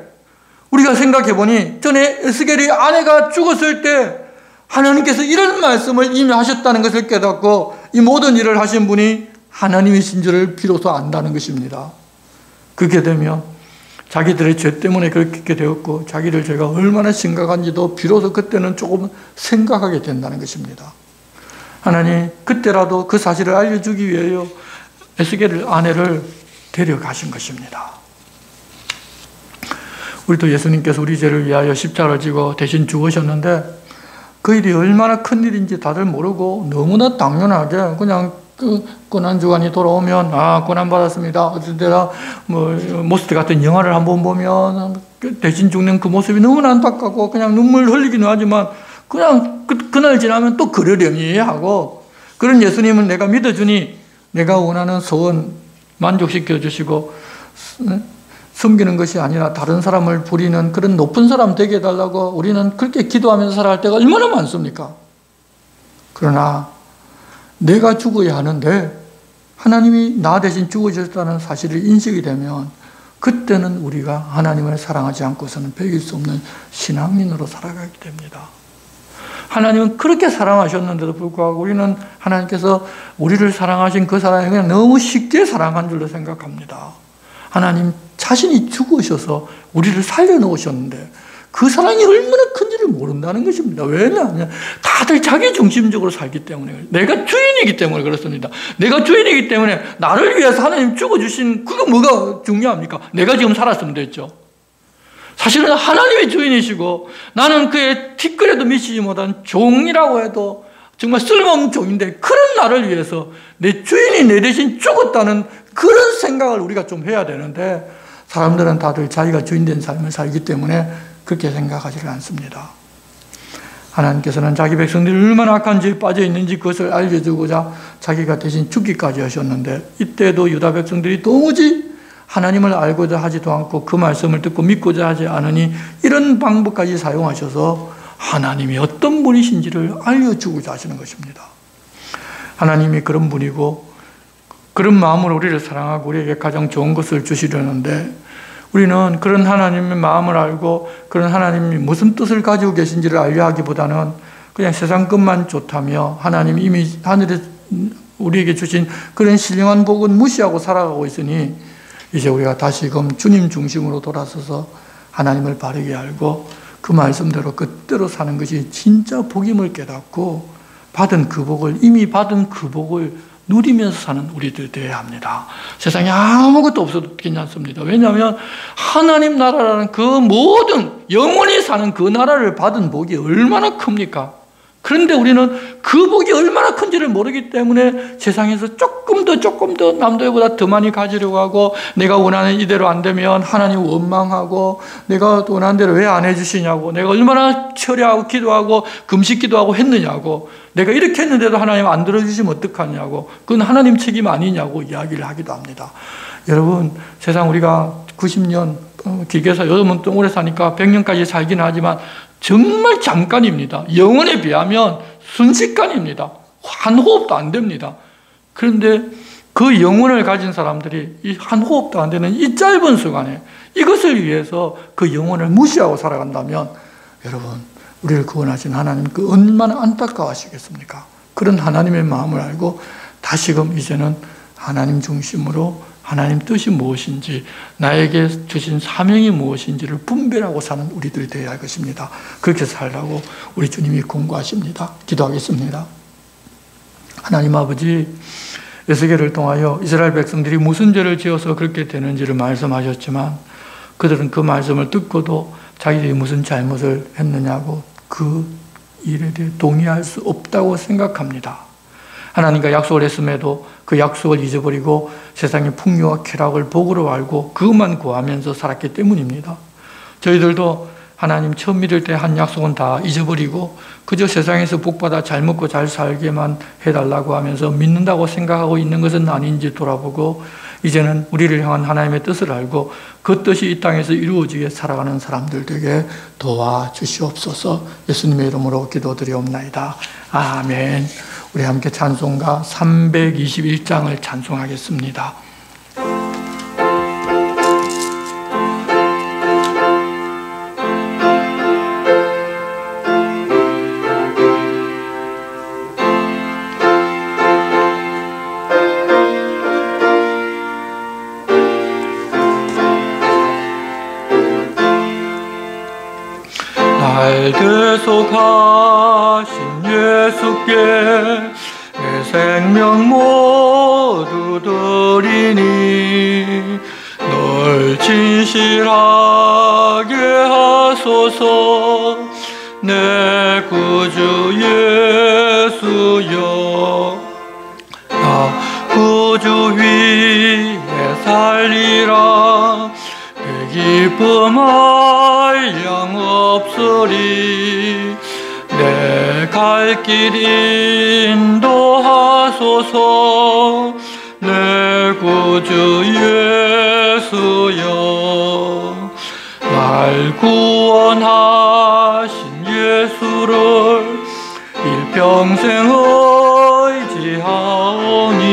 우리가 생각해 보니 전에 에스겔이 아내가 죽었을 때 하나님께서 이런 말씀을 이미 하셨다는 것을 깨닫고 이 모든 일을 하신 분이 하나님이신 줄을 비로소 안다는 것입니다. 그렇게 되면 자기들의 죄 때문에 그렇게 되었고 자기들 죄가 얼마나 심각한지도 비로소 그때는 조금 생각하게 된다는 것입니다. 하나님 그때라도 그 사실을 알려주기 위하여 에스겔 아내를 데려가신 것입니다. 우리도 예수님께서 우리 죄를 위하여 십자가를 지고 대신 죽으셨는데 그 일이 얼마나 큰 일인지 다들 모르고 너무나 당연하게 그냥 그 고난주간이 돌아오면 고난받았습니다. 어떤 때나 모스트 같은 영화를 한번 보면 대신 죽는 그 모습이 너무나 안타깝고 그냥 눈물 흘리기는 하지만 그냥 그날 지나면 또 그러려니 하고 그런 예수님은 내가 믿어주니 내가 원하는 소원 만족시켜 주시고 섬기는 것이 아니라 다른 사람을 부리는 그런 높은 사람 되게 해달라고 우리는 그렇게 기도하면서 살아갈 때가 얼마나 많습니까? 그러나 내가 죽어야 하는데 하나님이 나 대신 죽어주셨다는 사실을 인식이 되면 그때는 우리가 하나님을 사랑하지 않고서는 배길 수 없는 신앙인으로 살아가게 됩니다. 하나님은 그렇게 사랑하셨는데도 불구하고 우리는 하나님께서 우리를 사랑하신 그 사랑을 그냥 너무 쉽게 사랑한 줄로 생각합니다. 하나님 자신이 죽으셔서 우리를 살려놓으셨는데 그 사랑이 얼마나 큰지를 모른다는 것입니다. 왜냐하면 다들 자기 중심적으로 살기 때문에 내가 주인이기 때문에 그렇습니다. 내가 주인이기 때문에 나를 위해서 하나님 죽어주신 그거 뭐가 중요합니까? 내가 지금 살았으면 됐죠. 사실은 하나님이 주인이시고 나는 그의 티끌에도 미치지 못한 종이라고 해도 정말 쓸모없는 종인데 그런 나를 위해서 내 주인이 내 대신 죽었다는 그런 생각을 우리가 좀 해야 되는데 사람들은 다들 자기가 주인된 삶을 살기 때문에 그렇게 생각하지를 않습니다. 하나님께서는 자기 백성들이 얼마나 악한 죄에 빠져 있는지 그것을 알려주고자 자기가 대신 죽기까지 하셨는데 이때도 유다 백성들이 도무지 하나님을 알고자 하지도 않고 그 말씀을 듣고 믿고자 하지 않으니 이런 방법까지 사용하셔서 하나님이 어떤 분이신지를 알려주고자 하시는 것입니다. 하나님이 그런 분이고 그런 마음으로 우리를 사랑하고 우리에게 가장 좋은 것을 주시려는데 우리는 그런 하나님의 마음을 알고 그런 하나님이 무슨 뜻을 가지고 계신지를 알려 하기보다는 그냥 세상 것만 좋다며 하나님이 이미 하늘에 우리에게 주신 그런 신령한 복은 무시하고 살아가고 있으니 이제 우리가 다시금 주님 중심으로 돌아서서 하나님을 바르게 알고 그 말씀대로 그대로 사는 것이 진짜 복임을 깨닫고 이미 받은 그 복을 누리면서 사는 우리들 되어야 합니다. 세상에 아무것도 없어도 괜찮습니다. 왜냐하면 하나님 나라라는 그 모든 영원히 사는 그 나라를 받은 복이 얼마나 큽니까? 그런데 우리는 그 복이 얼마나 큰지를 모르기 때문에 세상에서 조금 더 남들보다 더 많이 가지려고 하고, 내가 원하는 이대로 안 되면 하나님 원망하고, 내가 원하는 대로 왜 안 해주시냐고, 내가 얼마나 철야하고 기도하고 금식 기도하고 했느냐고, 내가 이렇게 했는데도 하나님 안 들어주시면 어떡하냐고, 그건 하나님 책임 아니냐고 이야기를 하기도 합니다. 여러분, 세상 우리가 90년, 길게 해서 요즘은 또 오래 사니까 100년까지 살긴 하지만 정말 잠깐입니다. 영원에 비하면 순식간입니다. 한 호흡도 안 됩니다. 그런데 그 영혼을 가진 사람들이 이 한 호흡도 안 되는 이 짧은 시간에 이것을 위해서 그 영혼을 무시하고 살아간다면, 여러분, 우리를 구원하신 하나님 그 얼마나 안타까워하시겠습니까? 그런 하나님의 마음을 알고 다시금 이제는 하나님 중심으로 하나님 뜻이 무엇인지, 나에게 주신 사명이 무엇인지를 분별하고 사는 우리들이 되어야 할 것입니다. 그렇게 살라고 우리 주님이 권고하십니다. 기도하겠습니다. 하나님 아버지, 에스겔을 통하여 이스라엘 백성들이 무슨 죄를 지어서 그렇게 되는지를 말씀하셨지만, 그들은 그 말씀을 듣고도 자기들이 무슨 잘못을 했느냐고 그 일에 대해 동의할 수 없다고 생각합니다. 하나님과 약속을 했음에도 그 약속을 잊어버리고 세상의 풍요와 쾌락을 복으로 알고 그것만 구하면서 살았기 때문입니다. 저희들도 하나님 처음 믿을 때 한 약속은 다 잊어버리고 그저 세상에서 복받아 잘 먹고 잘 살게만 해달라고 하면서 믿는다고 생각하고 있는 것은 아닌지 돌아보고, 이제는 우리를 향한 하나님의 뜻을 알고 그 뜻이 이 땅에서 이루어지게 살아가는 사람들 되게 도와주시옵소서. 예수님의 이름으로 기도드리옵나이다. 아멘. 우리 함께 찬송가 321장을 찬송하겠습니다. 날 대속하신 예수께 내 생명 모두 드리니, 널 진실하게 하소서. 내 구주 예수여, 나 구주 위에 살리라. 그 기쁨 한량 없으리. 내 갈 길 인도하소서. 내 구주 예수여, 날 구원하신 예수를 일평생 의지하오니,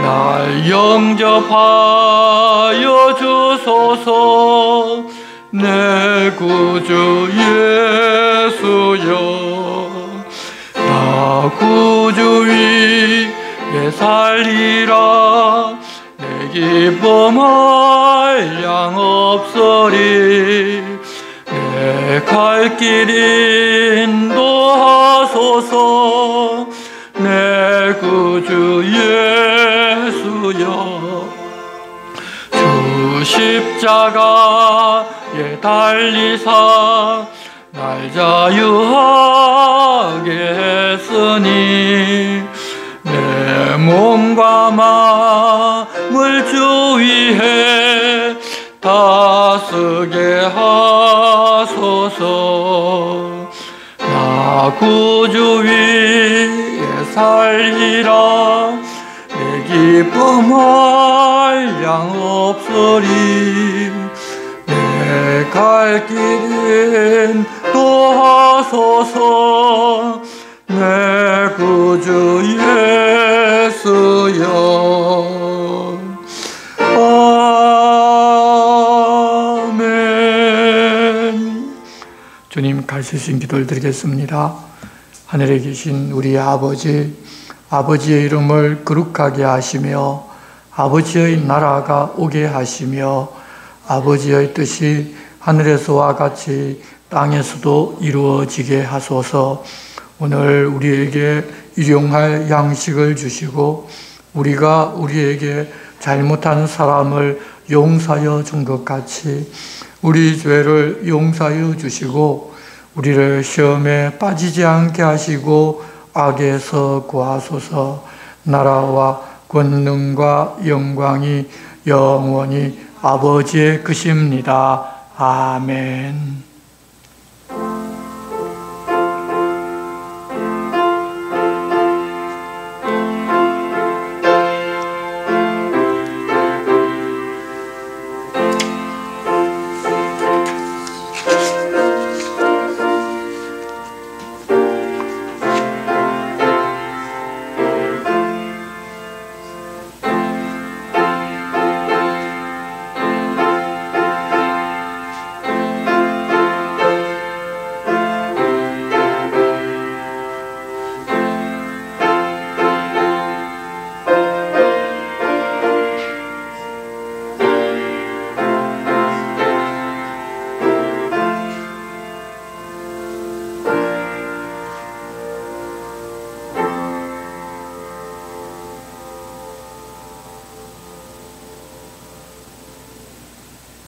날 영접하여 주소서. 내 구주 예수여, 나 구주 위에 살리라. 내 기쁨 한량 없으리. 내 갈 길 인도하소서. 내 구주 예수여, 주 십자가에 달리사 날 자유하게 했으니, 내 몸과 마음을 주 위에 다스게 하소서. 나 구주 위에 살리라. 내 기쁨 한량 없으리. 내 갈 길은 도하소서. 내 구주 예수여. 아멘. 주님, 가르치신 기도를 드리겠습니다. 하늘에 계신 우리 아버지, 아버지의 이름을 거룩하게 하시며 아버지의 나라가 오게 하시며 아버지의 뜻이 하늘에서와 같이 땅에서도 이루어지게 하소서. 오늘 우리에게 일용할 양식을 주시고, 우리가 우리에게 잘못한 사람을 용서하여 준 것 같이 우리 죄를 용서하여 주시고, 우리를 시험에 빠지지 않게 하시고 악에서 구하소서. 나라와 권능과 영광이 영원히 아버지의 것입니다. 아멘.